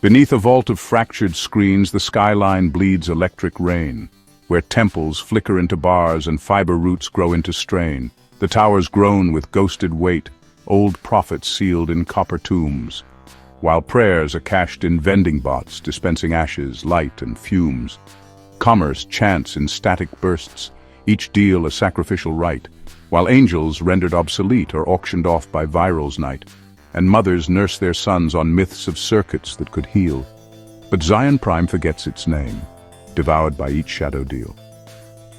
Beneath a vault of fractured screens, the skyline bleeds electric rain, where temples flicker into bars and fiber roots grow into strain. The towers groan with ghosted weight, old prophets sealed in copper tombs, while prayers are cached in vending bots dispensing ashes, light, and fumes. Commerce chants in static bursts, each deal a sacrificial rite, while angels rendered obsolete are auctioned off by viral's night, and mothers nurse their sons on myths of circuits that could heal. But Zion Prime forgets its name, devoured by each shadow deal.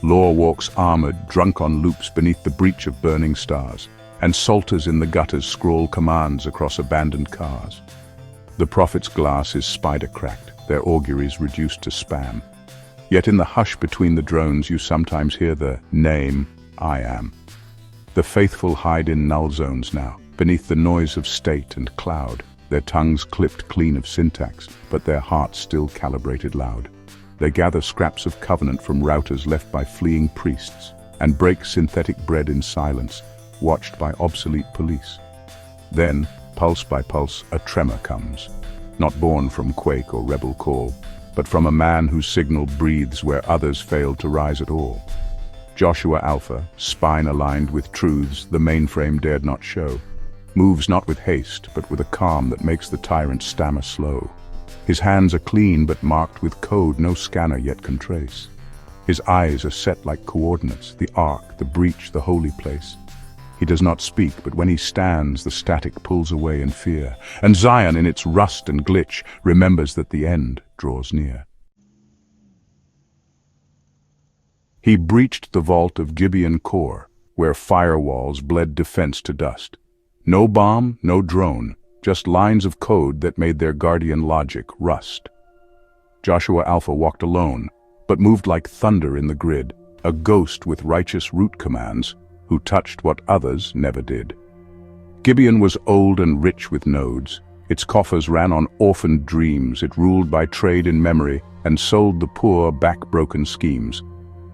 Lore walks armored, drunk on loops beneath the breach of burning stars, and salters in the gutters scroll commands across abandoned cars. The prophet's glass is spider-cracked, their auguries reduced to spam. Yet in the hush between the drones you sometimes hear the name, I am. The faithful hide in null zones now, beneath the noise of state and cloud, their tongues clipped clean of syntax, but their hearts still calibrated loud. They gather scraps of covenant from routers left by fleeing priests, and break synthetic bread in silence, watched by obsolete police. Then, pulse by pulse, a tremor comes, not born from quake or rebel call, but from a man whose signal breathes where others failed to rise at all. Joshua Alpha, spine aligned with truths the mainframe dared not show, moves not with haste, but with a calm that makes the tyrant stammer slow. His hands are clean but marked with code no scanner yet can trace. His eyes are set like coordinates, the ark, the breach, the holy place. He does not speak, but when he stands, the static pulls away in fear, and Zion, in its rust and glitch, remembers that the end draws near. He breached the vault of Gibeon core, where firewalls bled defense to dust. No bomb, no drone, just lines of code that made their guardian logic rust. Joshua Alpha walked alone, but moved like thunder in the grid, a ghost with righteous root commands, who touched what others never did. Gibeon was old and rich with nodes. Its coffers ran on orphaned dreams. It ruled by trade in memory and sold the poor back-broken schemes.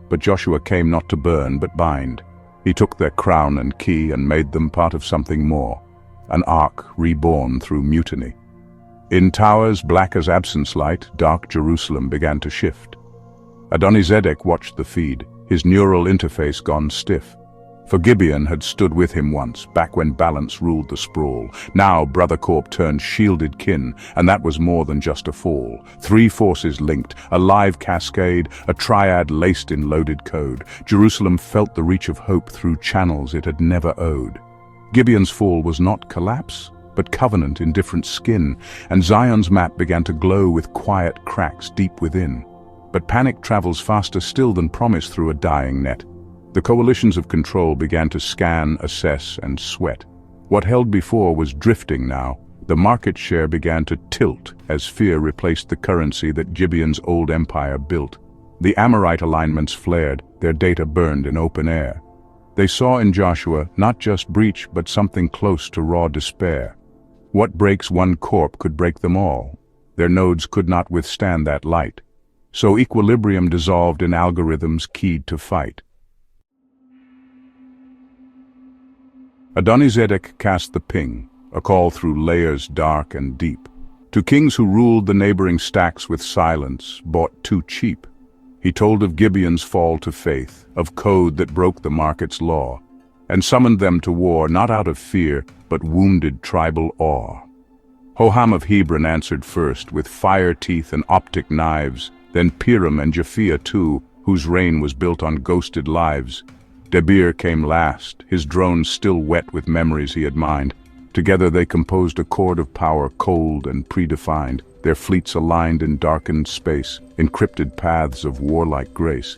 But Joshua came not to burn but bind. He took their crown and key and made them part of something more, an ark reborn through mutiny. In towers black as absence light, dark Jerusalem began to shift. Adonizedek watched the feed, his neural interface gone stiff. For Gibeon had stood with him once, back when balance ruled the sprawl. Now Brother Corp turned shielded kin, and that was more than just a fall. Three forces linked, a live cascade, a triad laced in loaded code. Jerusalem felt the reach of hope through channels it had never owed. Gibeon's fall was not collapse, but covenant in different skin, and Zion's map began to glow with quiet cracks deep within. But panic travels faster still than promise through a dying net. The coalitions of control began to scan, assess, and sweat. What held before was drifting now. The market share began to tilt as fear replaced the currency that Gibeon's old empire built. The Amorite alignments flared, their data burned in open air. They saw in Joshua not just breach but something close to raw despair. What breaks one corp could break them all. Their nodes could not withstand that light. So equilibrium dissolved in algorithms keyed to fight. Adonizedek cast the ping, a call through layers dark and deep, to kings who ruled the neighboring stacks with silence, bought too cheap. He told of Gibeon's fall to faith, of code that broke the market's law, and summoned them to war not out of fear, but wounded tribal awe. Hoham of Hebron answered first, with fire teeth and optic knives, then Piram and Japhia too, whose reign was built on ghosted lives. Debir came last, his drones still wet with memories he had mined. Together they composed a chord of power cold and predefined, their fleets aligned in darkened space, encrypted paths of warlike grace.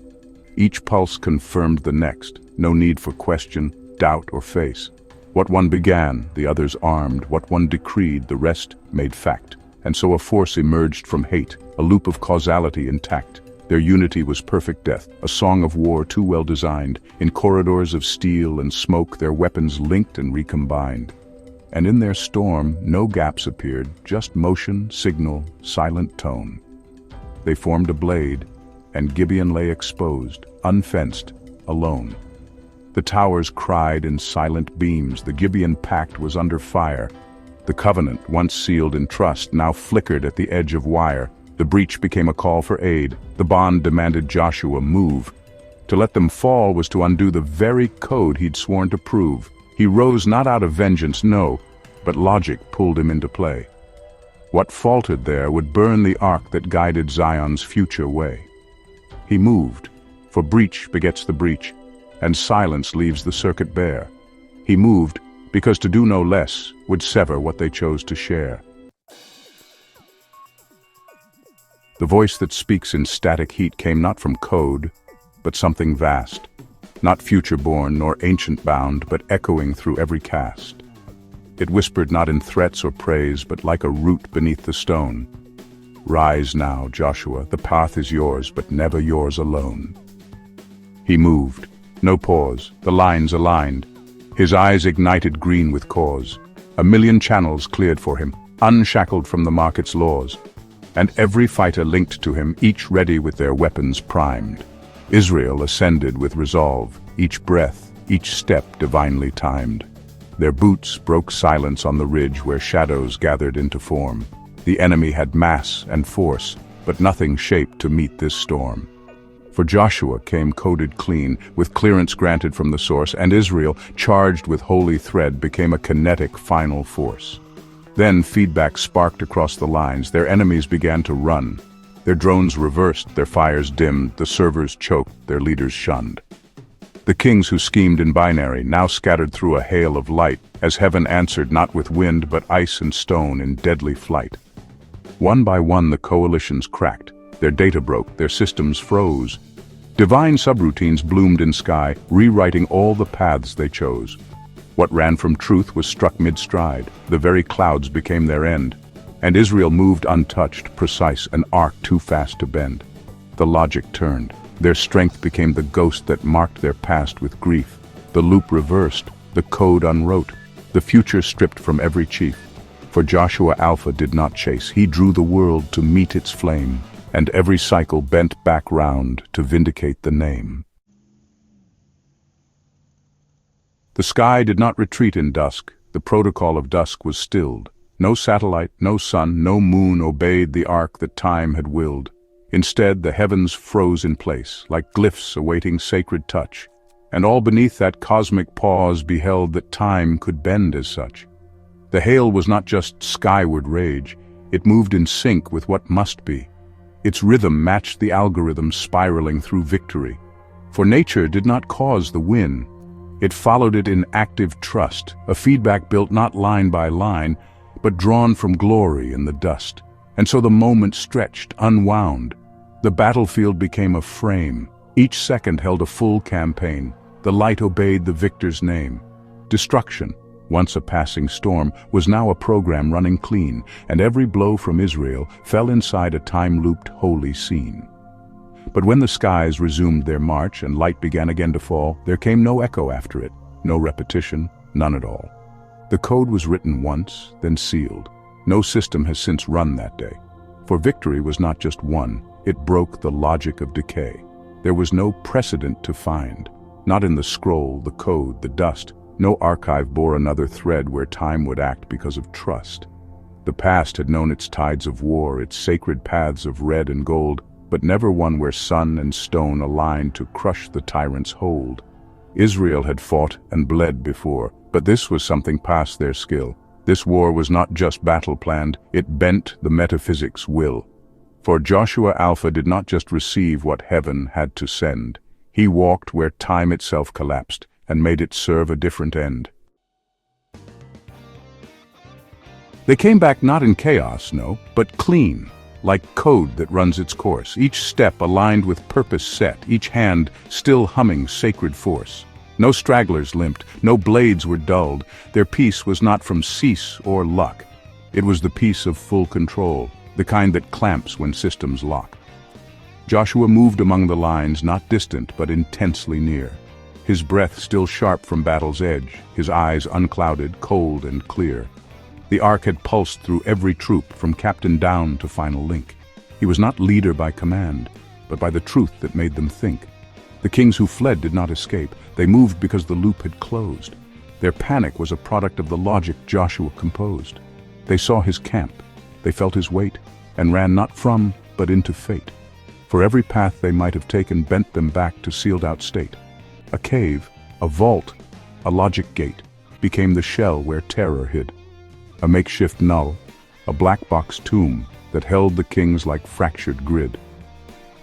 Each pulse confirmed the next, no need for question, doubt, or face. What one began, the others armed, what one decreed, the rest made fact. And so a force emerged from hate, a loop of causality intact. Their unity was perfect death, a song of war too well designed. In corridors of steel and smoke their weapons linked and recombined. And in their storm no gaps appeared, just motion, signal, silent tone. They formed a blade, and Gibeon lay exposed, unfenced, alone. The towers cried in silent beams, the Gibeon pact was under fire, The covenant, once sealed in trust, now flickered at the edge of wire. The breach became a call for aid. The bond demanded Joshua move. To let them fall was to undo the very code he'd sworn to prove. He rose not out of vengeance, no, but logic pulled him into play. What faltered there would burn the ark that guided Zion's future way. He moved, for breach begets the breach, and silence leaves the circuit bare. He moved because to do no less would sever what they chose to share. The voice that speaks in static heat came not from code, but something vast, not future-born nor ancient-bound, but echoing through every cast. It whispered not in threats or praise, but like a root beneath the stone. Rise now, Joshua, the path is yours, but never yours alone. He moved, no pause, the lines aligned. His eyes ignited green with cause. A million channels cleared for him, unshackled from the market's laws. And every fighter linked to him, each ready with their weapons primed. Israel ascended with resolve, each breath, each step divinely timed. Their boots broke silence on the ridge where shadows gathered into form. The enemy had mass and force, but nothing shaped to meet this storm. For Joshua came coded clean, with clearance granted from the source, and Israel, charged with holy thread, became a kinetic final force. Then feedback sparked across the lines. Their enemies began to run. Their drones reversed, their fires dimmed, the servers choked, their leaders shunned. The kings who schemed in binary now scattered through a hail of light, as heaven answered not with wind but ice and stone in deadly flight. One by one the coalitions cracked, their data broke, their systems froze. Divine subroutines bloomed in sky, rewriting all the paths they chose. What ran from truth was struck mid-stride, the very clouds became their end. And Israel moved untouched, precise, an arc too fast to bend. The logic turned. Their strength became the ghost that marked their past with grief. The loop reversed, the code unwrote, the future stripped from every chief. For Joshua Alpha did not chase, he drew the world to meet its flame, and every cycle bent back round to vindicate the name. The sky did not retreat in dusk, the protocol of dusk was stilled. No satellite, no sun, no moon obeyed the arc that time had willed. Instead, the heavens froze in place, like glyphs awaiting sacred touch, and all beneath that cosmic pause beheld that time could bend as such. The hail was not just skyward rage, it moved in sync with what must be. Its rhythm matched the algorithm spiraling through victory. For nature did not cause the win. It followed it in active trust, a feedback built not line by line, but drawn from glory in the dust. And so the moment stretched, unwound. The battlefield became a frame. Each second held a full campaign. The light obeyed the victor's name. Destruction, once a passing storm, was now a program running clean, and every blow from Israel fell inside a time-looped holy scene. But when the skies resumed their march and light began again to fall, there came no echo after it, no repetition, none at all. The code was written once, then sealed. No system has since run that day. For victory was not just won, it broke the logic of decay. There was no precedent to find. Not in the scroll, the code, the dust. No archive bore another thread where time would act because of trust. The past had known its tides of war, its sacred paths of red and gold, but never one where sun and stone aligned to crush the tyrant's hold. Israel had fought and bled before, but this was something past their skill. This war was not just battle-planned, it bent the metaphysics' will. For Joshua Alpha did not just receive what heaven had to send. He walked where time itself collapsed and made it serve a different end. They came back not in chaos, no, but clean, like code that runs its course, each step aligned with purpose set, each hand still humming sacred force. No stragglers limped, no blades were dulled. Their peace was not from cease or luck. It was the peace of full control, the kind that clamps when systems lock. Joshua moved among the lines, not distant but intensely near. His breath still sharp from battle's edge, his eyes unclouded, cold and clear. The arc had pulsed through every troop, from captain down to final link. He was not leader by command, but by the truth that made them think. The kings who fled did not escape. They moved because the loop had closed. Their panic was a product of the logic Joshua composed. They saw his camp, they felt his weight, and ran not from, but into fate. For every path they might have taken bent them back to sealed-out state. A cave, a vault, a logic gate, became the shell where terror hid. A makeshift null, a black box tomb that held the kings like fractured grid.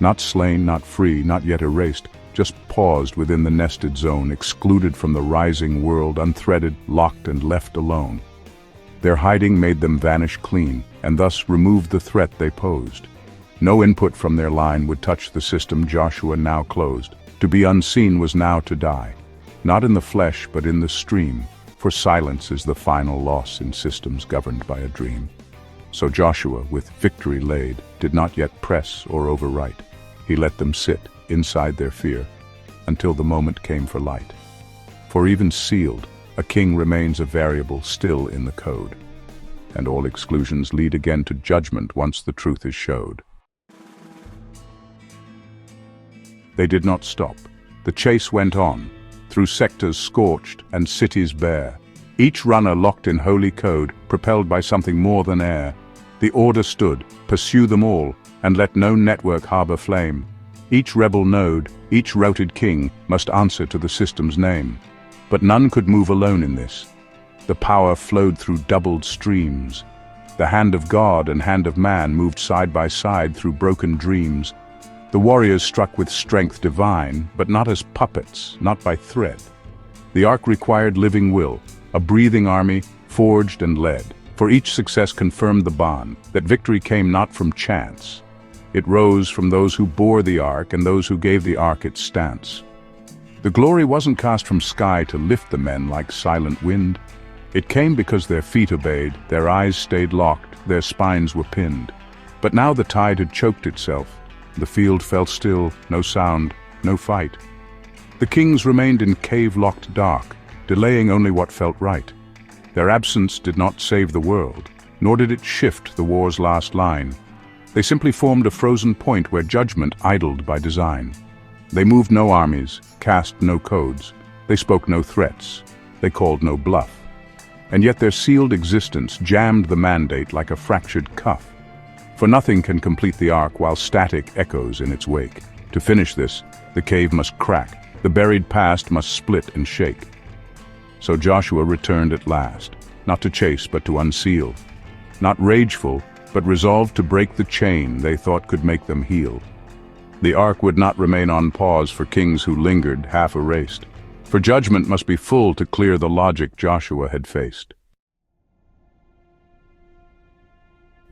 Not slain, not free, not yet erased, just paused within the nested zone, excluded from the rising world, unthreaded, locked and left alone. Their hiding made them vanish clean, and thus removed the threat they posed. No input from their line would touch the system Joshua now closed. To be unseen was now to die, not in the flesh but in the stream, for silence is the final loss in systems governed by a dream. So Joshua, with victory laid, did not yet press or overwrite. He let them sit inside their fear, until the moment came for light. For even sealed, a king remains a variable still in the code, and all exclusions lead again to judgment once the truth is showed. They did not stop. The chase went on, through sectors scorched and cities bare. Each runner locked in holy code, propelled by something more than air. The order stood, pursue them all, and let no network harbor flame. Each rebel node, each routed king, must answer to the system's name. But none could move alone in this. The power flowed through doubled streams. The hand of God and hand of man moved side by side through broken dreams. The warriors struck with strength divine, but not as puppets, not by thread. The ark required living will, a breathing army, forged and led. For each success confirmed the bond, that victory came not from chance. It rose from those who bore the ark and those who gave the ark its stance. The glory wasn't cast from sky to lift the men like silent wind. It came because their feet obeyed, their eyes stayed locked, their spines were pinned. But now the tide had choked itself. The field fell still, no sound, no fight. The kings remained in cave-locked dark, delaying only what felt right. Their absence did not save the world, nor did it shift the war's last line. They simply formed a frozen point where judgment idled by design. They moved no armies, cast no codes, they spoke no threats, they called no bluff. And yet their sealed existence jammed the mandate like a fractured cuff. For nothing can complete the ark while static echoes in its wake. To finish this, the cave must crack, the buried past must split and shake. So Joshua returned at last, not to chase but to unseal. Not rageful, but resolved to break the chain they thought could make them heal. The ark would not remain on pause for kings who lingered, half erased. For judgment must be full to clear the logic Joshua had faced.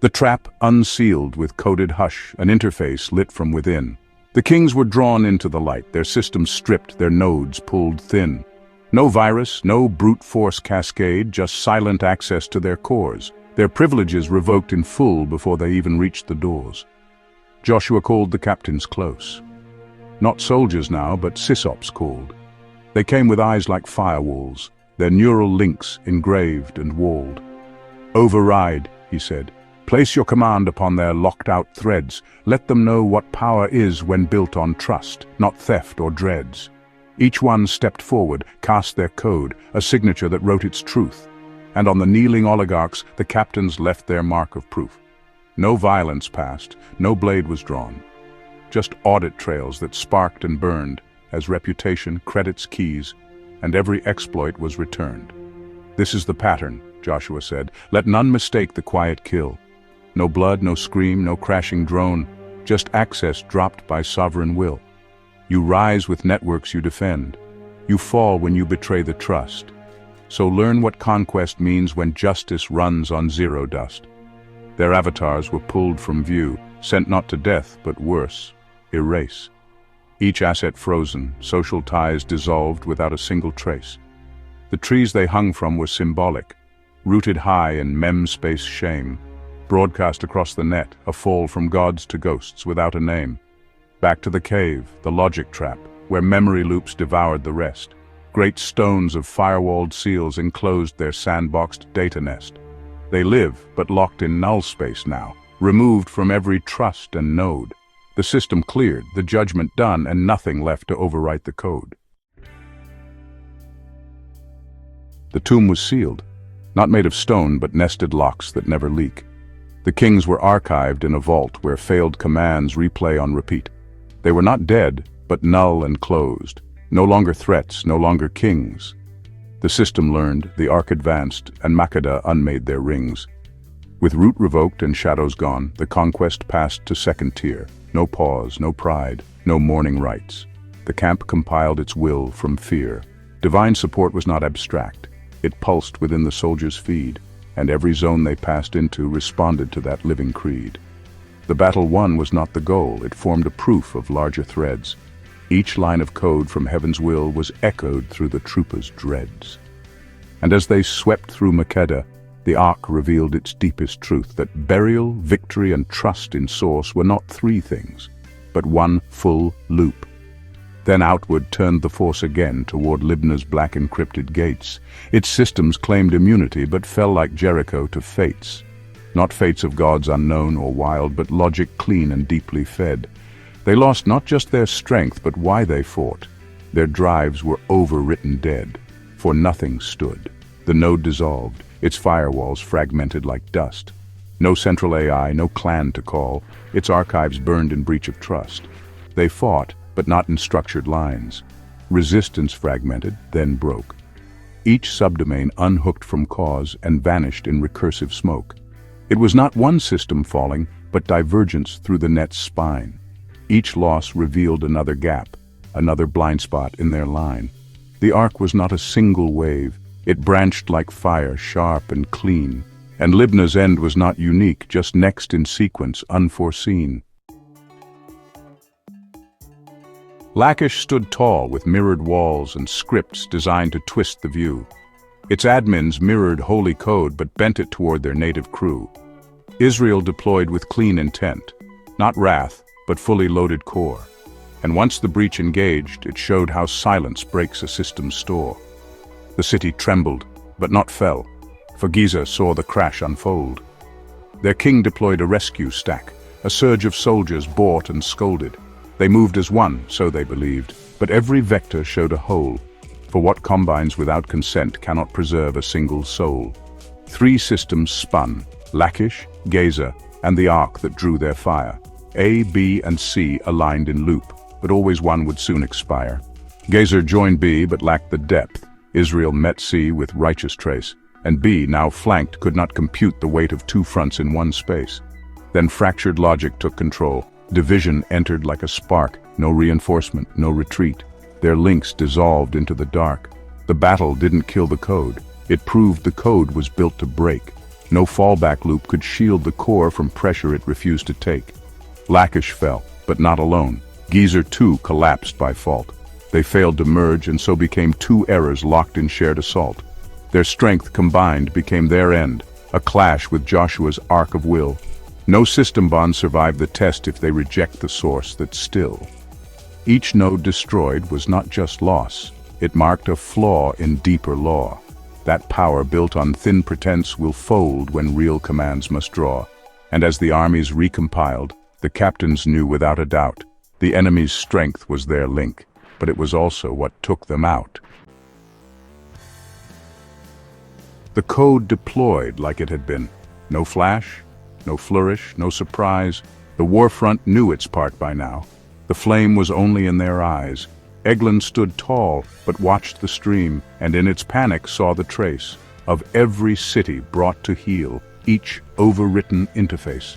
The trap unsealed with coded hush, an interface lit from within. The kings were drawn into the light, their systems stripped, their nodes pulled thin. No virus, no brute force cascade, just silent access to their cores. Their privileges revoked in full before they even reached the doors. Joshua called the captains close. Not soldiers now, but sysops called. They came with eyes like firewalls, their neural links engraved and walled. "Override," he said. "Place your command upon their locked-out threads. Let them know what power is when built on trust, not theft or dreads." Each one stepped forward, cast their code, a signature that wrote its truth. And on the kneeling oligarchs, the captains left their mark of proof. No violence passed, no blade was drawn. Just audit trails that sparked and burned as reputation, credits, keys, and every exploit was returned. "This is the pattern," Joshua said. "Let none mistake the quiet kill. No blood, no scream, no crashing drone, just access dropped by sovereign will. You rise with networks you defend. You fall when you betray the trust. So learn what conquest means when justice runs on zero dust." Their avatars were pulled from view, sent not to death, but worse, erase. Each asset frozen, social ties dissolved without a single trace. The trees they hung from were symbolic, rooted high in mem-space shame, broadcast across the net, a fall from gods to ghosts without a name. Back to the cave, the logic trap, where memory loops devoured the rest. Great stones of firewalled seals enclosed their sandboxed data nest. They live, but locked in null space now, removed from every trust and node. The system cleared, the judgment done, and nothing left to overwrite the code. The tomb was sealed, not made of stone but nested locks that never leak. The kings were archived in a vault where failed commands replay on repeat. They were not dead, but null and closed. No longer threats, no longer kings. The system learned, the ark advanced, and Makeda unmade their rings. With root revoked and shadows gone, the conquest passed to second tier. No pause, no pride, no mourning rites. The camp compiled its will from fear. Divine support was not abstract. It pulsed within the soldiers' feed, and every zone they passed into responded to that living creed. The battle won was not the goal, it formed a proof of larger threads. Each line of code from heaven's will was echoed through the troopers' dreads. And as they swept through Makeda, the ark revealed its deepest truth, that burial, victory, and trust in source were not three things, but one full loop. Then outward turned the force again toward Libna's black encrypted gates. Its systems claimed immunity, but fell like Jericho to fates. Not fates of gods unknown or wild, but logic clean and deeply fed. They lost not just their strength, but why they fought. Their drives were overwritten dead, for nothing stood. The node dissolved, its firewalls fragmented like dust. No central AI, no clan to call, its archives burned in breach of trust. They fought, but not in structured lines. Resistance fragmented, then broke. Each subdomain unhooked from cause and vanished in recursive smoke. It was not one system falling, but divergence through the net's spine. Each loss revealed another gap, another blind spot in their line. The ark was not a single wave. It branched like fire, sharp and clean. And Libna's end was not unique, just next in sequence, unforeseen. Lachish stood tall with mirrored walls and scripts designed to twist the view. Its admins mirrored holy code but bent it toward their native crew. Israel deployed with clean intent, not wrath, but fully loaded core. And once the breach engaged, it showed how silence breaks a system's store. The city trembled, but not fell, for Giza saw the crash unfold. Their king deployed a rescue stack, a surge of soldiers bought and scolded. They moved as one, so they believed, but every vector showed a hole, for what combines without consent cannot preserve a single soul. Three systems spun, Lachish, Giza, and the ark that drew their fire. A, B, and C aligned in loop, but always one would soon expire. Giza joined B but lacked the depth. Israel met C with righteous trace, and B, now flanked, could not compute the weight of two fronts in one space. Then fractured logic took control. Division entered like a spark, no reinforcement, no retreat. Their links dissolved into the dark. The battle didn't kill the code. It proved the code was built to break. No fallback loop could shield the core from pressure it refused to take. Lachish fell, but not alone. Giza too collapsed by fault. They failed to merge and so became two errors locked in shared assault. Their strength combined became their end, a clash with Joshua's arc of will. No system bond survived the test if they reject the source that's still. Each node destroyed was not just loss, it marked a flaw in deeper law. That power built on thin pretense will fold when real commands must draw. And as the armies recompiled, the captains knew without a doubt, the enemy's strength was their link, but it was also what took them out. The code deployed like it had been. No flash, no flourish, no surprise. The war front knew its part by now. The flame was only in their eyes. Eglon stood tall, but watched the stream, and in its panic saw the trace of every city brought to heel, each overwritten interface.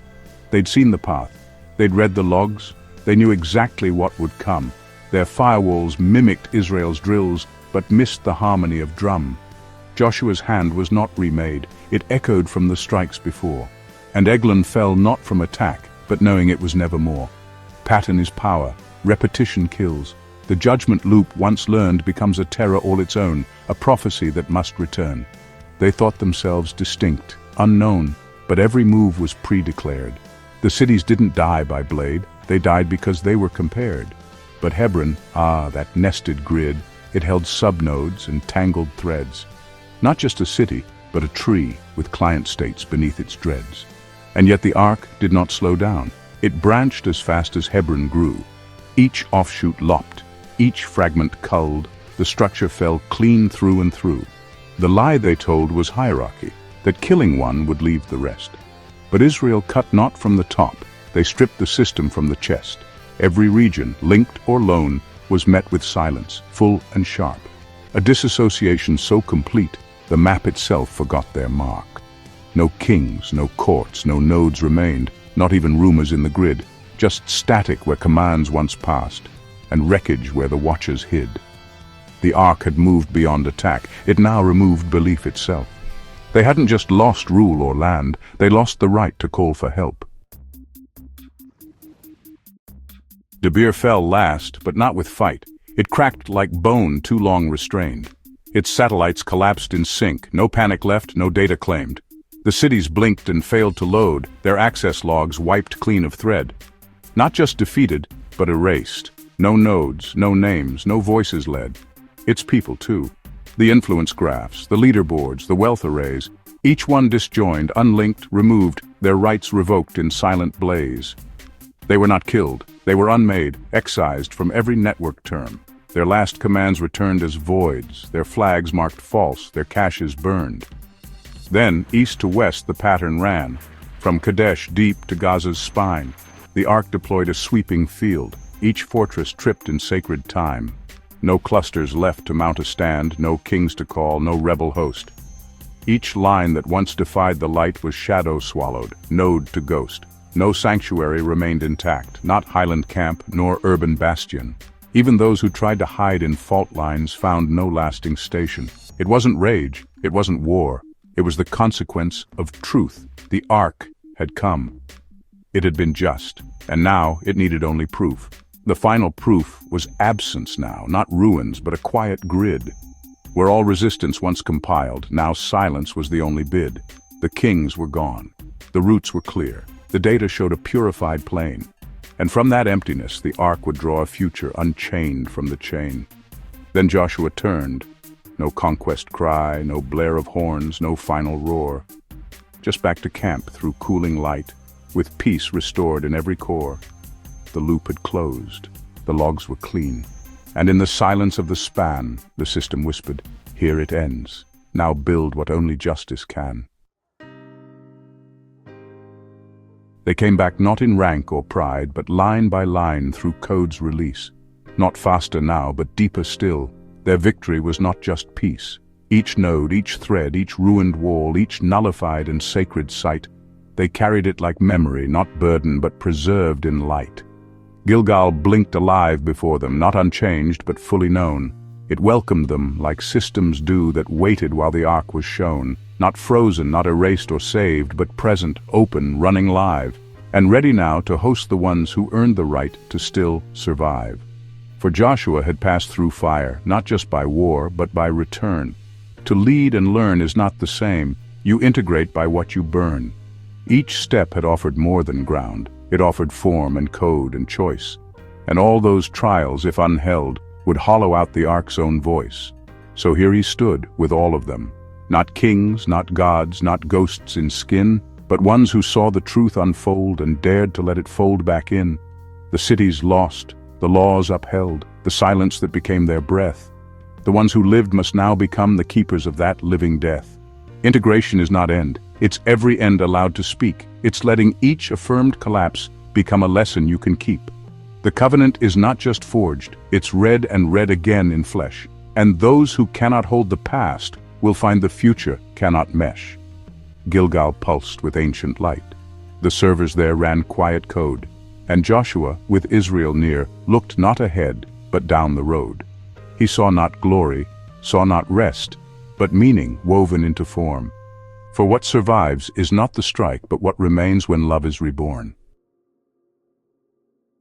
They'd seen the path. They'd read the logs. They knew exactly what would come. Their firewalls mimicked Israel's drills, but missed the harmony of drum. Joshua's hand was not remade. It echoed from the strikes before. And Eglon fell not from attack, but knowing it was nevermore. Pattern is power. Repetition kills. The judgment loop once learned becomes a terror all its own, a prophecy that must return. They thought themselves distinct, unknown, but every move was pre-declared. The cities didn't die by blade, they died because they were compared. But Hebron, that nested grid, it held subnodes and tangled threads. Not just a city, but a tree with client states beneath its dreads. And yet the ark did not slow down. It branched as fast as Hebron grew. Each offshoot lopped, each fragment culled, the structure fell clean through and through. The lie they told was hierarchy, that killing one would leave the rest. But Israel cut not from the top, they stripped the system from the chest. Every region, linked or lone, was met with silence, full and sharp. A disassociation so complete, the map itself forgot their mark. No kings, no courts, no nodes remained, not even rumors in the grid, just static where commands once passed, and wreckage where the watchers hid. The ark had moved beyond attack, it now removed belief itself. They hadn't just lost rule or land, they lost the right to call for help. Debir fell last, but not with fight. It cracked like bone too long restrained. Its satellites collapsed in sync, no panic left, no data claimed. The cities blinked and failed to load, their access logs wiped clean of thread. Not just defeated, but erased. No nodes, no names, no voices led. Its people too. The influence graphs, the leaderboards, the wealth arrays, each one disjoined, unlinked, removed, their rights revoked in silent blaze. They were not killed, they were unmade, excised from every network term. Their last commands returned as voids, their flags marked false, their caches burned. Then, east to west the pattern ran, from Kadesh deep to Gaza's spine. The ark deployed a sweeping field, each fortress tripped in sacred time. No clusters left to mount a stand, no kings to call, no rebel host. Each line that once defied the light was shadow swallowed, node to ghost. No sanctuary remained intact, not highland camp nor urban bastion. Even those who tried to hide in fault lines found no lasting station. It wasn't rage, it wasn't war. It was the consequence of truth. The ark had come. It had been just, and now it needed only proof. The final proof was absence now, not ruins, but a quiet grid. Where all resistance once compiled, now silence was the only bid. The kings were gone. The routes were clear. The data showed a purified plane. And from that emptiness, the ark would draw a future unchained from the chain. Then Joshua turned. No conquest cry, no blare of horns, no final roar. Just back to camp through cooling light, with peace restored in every core. The loop had closed, the logs were clean, and in the silence of the span, the system whispered, "Here it ends. Now build what only justice can." They came back not in rank or pride, but line by line through code's release. Not faster now, but deeper still. Their victory was not just peace. Each node, each thread, each ruined wall, each nullified and sacred site, they carried it like memory, not burden, but preserved in light. Gilgal blinked alive before them, not unchanged, but fully known. It welcomed them like systems do that waited while the ark was shown, not frozen, not erased or saved, but present, open, running live, and ready now to host the ones who earned the right to still survive. For Joshua had passed through fire, not just by war, but by return. To lead and learn is not the same. You integrate by what you burn. Each step had offered more than ground. It offered form and code and choice. And all those trials, if unheld, would hollow out the ark's own voice. So here he stood with all of them. Not kings, not gods, not ghosts in skin, but ones who saw the truth unfold and dared to let it fold back in. The cities lost, the laws upheld, the silence that became their breath. The ones who lived must now become the keepers of that living death. Integration is not end. It's every end allowed to speak. It's letting each affirmed collapse become a lesson you can keep. The covenant is not just forged, it's read and read again in flesh. And those who cannot hold the past will find the future cannot mesh. Gilgal pulsed with ancient light. The servers there ran quiet code. And Joshua, with Israel near, looked not ahead, but down the road. He saw not glory, saw not rest, but meaning woven into form. For what survives is not the strike, but what remains when love is reborn.